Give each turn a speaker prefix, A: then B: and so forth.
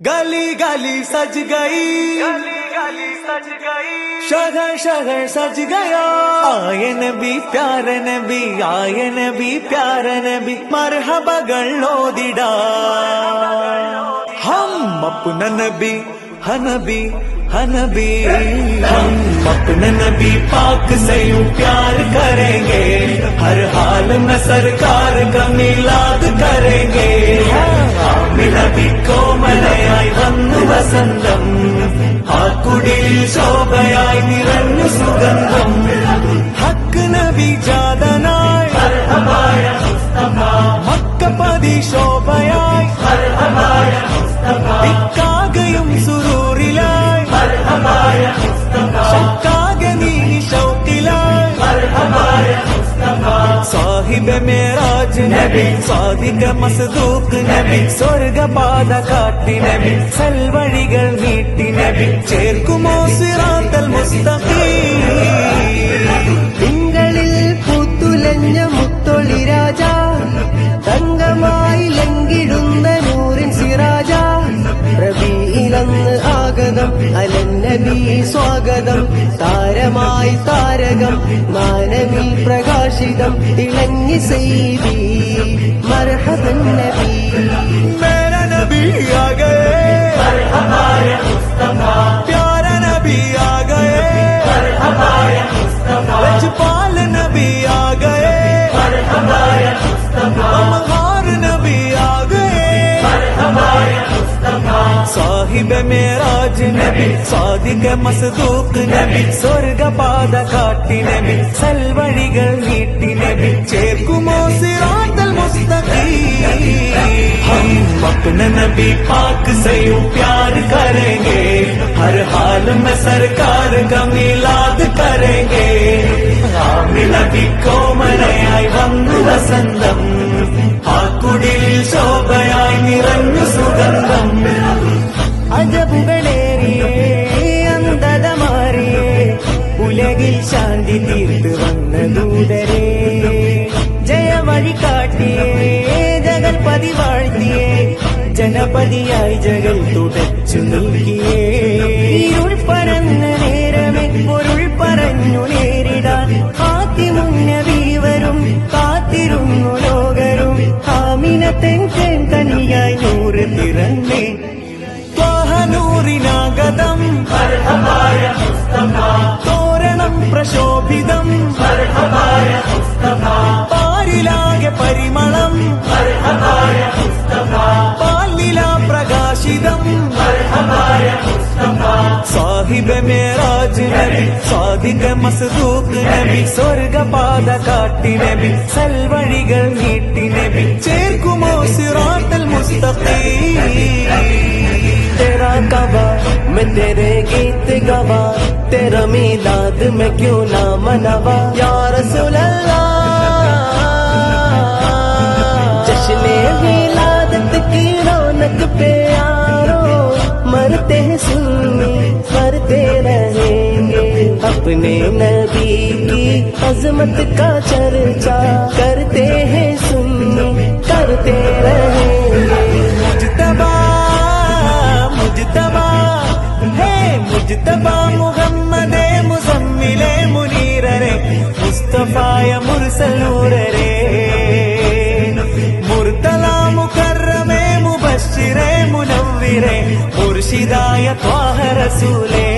A: गली गली सज गई, गली गली सज गई, शहर शहर सज गया। आए नबी प्यारे नबी, आए नबी प्यारे नबी, मरहबകൾ ഓതിടാ। हम अपना नबी हनबी हनबी, हम अपने नबी पाक से यूं प्यार करेंगे, हर हाल में सरकार का मिलाद करेंगे। നബി കോമലയായി വന്നു വസന്തം, ആ കുടിയിൽ ശോഭയായി നിറഞ്ഞു സുഗന്ധം। ഹക്ക് നബി ജാതനായി മക്കപതി ശോഭയായി, ഇക്കാകയും സുരൂറിലായി, ശക്കാകെ നീ ശൗക്കിലായി। സാഹിബ് മേരാജ് നബി, സാദിഖ മസ്ദൂഖ് നബി, സ്വർഗപാത കാട്ടി നബി, സൽവഴികൾ നീട്ടി നബി, ചേർക്കുമോ സിറാത്തൽ മുസ്തഖീം।
B: തിങ്കളിൽ പൂത്തുലഞ്ഞ മുത്തൊളി രാജ, തങ്കമായി ലങ്കിടുന്ന നൂറിൻ സിറാജ, റബീഇലന്ന് ആഗതം അലന്നബി സ്വാഗതം, താരമായി താരകം മാനവിൽ പ്രകാശിതം, തിളങ്ങി സൈദി മർഹബൻ നബി।
A: മേരാ നബി ആ ഗയേ, പ്യാരാ നബി ആ ഗയേ, ലജ്പാൽ നബി ആ ഗയേ, അമഹാർ നബി ആ ഗയേ। സാഹിബ് മേരാജ് നബി, സാദിഖ മസ്ദൂഖ് നബി, സ്വർഗപാത കാട്ടി നബി, സൽവഴികൾ നീട്ടി നബി, ചേർക്കുമോ സിറാത്തൽ മുസ്തഖീം। हम अपने नबी पाक से यूं प्यार करेंगे, हर हाल में सरकार का मिलाद करेंगे। നബി കോമലയായി വന്നു വസന്തം, ആ കുടിയിൽ ശോഭയായി നിറഞ്ഞു സുഗന്ധം।
B: അജബുകളേറിയേ അന്ധത മാറിയേ, ഉലകിൽ ശാന്തി തീർത്ത് വന്ന ദൂതരേ, ജയവഴി കാട്ടിയേ ജഗൽപതി വാഴ്ത്തിയേ, ജനപതിയായി ജഗൽ തുടച്ചു നൽകിയേ। ഇരുൾ പരന്ന നേരമേ പൊരുൾ പറഞ്ഞു നേരിടാൻ, ആത്തിമുന്നബി വരും കാത്തിരുന്നു ലോകരും, ആമിനത്തെൻ കനിയായി നൂറ് തിറന്നേ।
A: നൂറിനാഗതം തോരണം പ്രശോഭിതം, പാരിലാകെ പരിമളം, പാലില പ്രകാശിതം। സാഹിബ് മേരാജ് നബി, സാദിഖ മസ്ദൂഖ് നബി, സ്വർഗപാത കാട്ടി നബി, സൽവഴികൾ നീട്ടി നബി, ചേർക്കുമോ സിറാത്തൽ മുസ്തഖീം।
B: तेरा गवा मैं तेरे गीत गवा, तेरा मिलाद में क्यों ना मनावा या रसूल अल्लाह। जश्ने मिलादत की रौनक पे यारो, मरते हैं सुन्नी मरते रहेंगे, अपने नबी की अजमत का चर्चा करते हैं सुन्नी करते रहेंगे।
A: मुजतबा मुजतबा है मुजतबा, മുഹമ്മദേ മുസമ്മിലേ മുനീറരേ, മുസ്തഫായ മുർസലൂരരേ, മുർത്തല മുകറമേ മുബശ്ശിരേ മുനവ്വിരേ, മുർഷിദായ ത്വാഹ റസൂലേ।